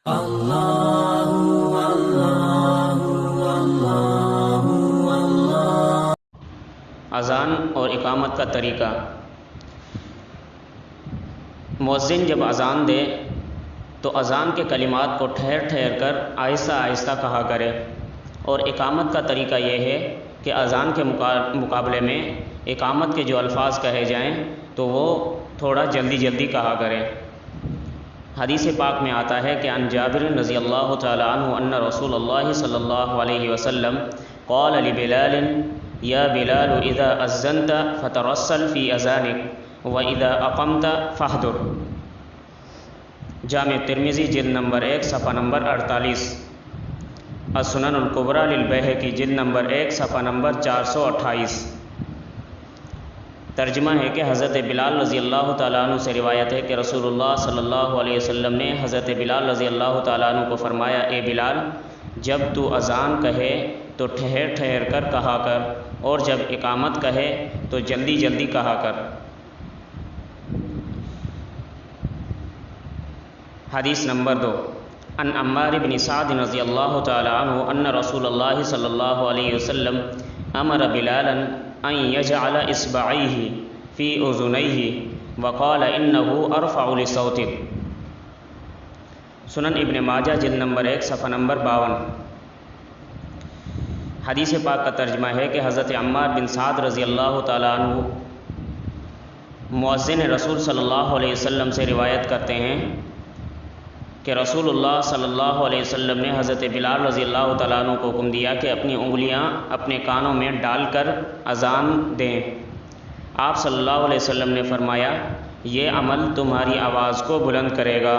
اذان اور اقامت کا طریقہ۔ مؤذن جب اذان دے تو اذان کے کلمات کو ٹھہر ٹھہر کر آہستہ آہستہ کہا کرے، اور اقامت کا طریقہ یہ ہے کہ اذان کے مقابلے میں اقامت کے جو الفاظ کہے جائیں تو وہ تھوڑا جلدی جلدی کہا کرے۔ حدیث پاک میں آتا ہے کہ عن جابر رضی اللہ تعالی عنہ ان رسول اللہ صلی اللہ علیہ وسلم قال لبلال یا بلال اذا اذنت فترسل فی اذانک واذا اقمت فاحضر۔ جامع ترمذی جلد نمبر 1 صفحہ نمبر 48، السنن الکبریٰ للبیہقی جلد نمبر 1 صفحہ نمبر 428۔ ترجمہ ہے کہ حضرت بلال رضی اللہ تعالیٰ عنہ سے روایت ہے کہ رسول اللہ صلی اللہ علیہ وسلم نے حضرت بلال رضی اللہ تعالیٰ عنہ کو فرمایا، اے بلال، جب تو اذان کہے تو ٹھہر ٹھہر کر کہا کر، اور جب اقامت کہے تو جلدی جلدی کہا کر۔ حدیث نمبر 2، عن عمار بن سعد رضی اللہ تعالی عنہ ان رسول اللہ صلی اللہ علیہ وسلم امر بلالا ان یجعل اصبعیہ فی اذنیہ وقال انہ ارفع لصوتک۔ سنن ابن ماجہ جلد نمبر 1 صفحہ نمبر 52۔ حدیث پاک کا ترجمہ ہے کہ حضرت عمار بن سعد رضی اللہ تعالی عنہ مؤذن رسول صلی اللہ علیہ وسلم سے روایت کرتے ہیں کہ رسول اللہ صلی اللہ علیہ وسلم نے حضرت بلال رضی اللہ تعالیٰ عنہ کو حکم دیا کہ اپنی انگلیاں اپنے کانوں میں ڈال کر اذان دیں۔ آپ صلی اللہ علیہ وسلم نے فرمایا، یہ عمل تمہاری آواز کو بلند کرے گا۔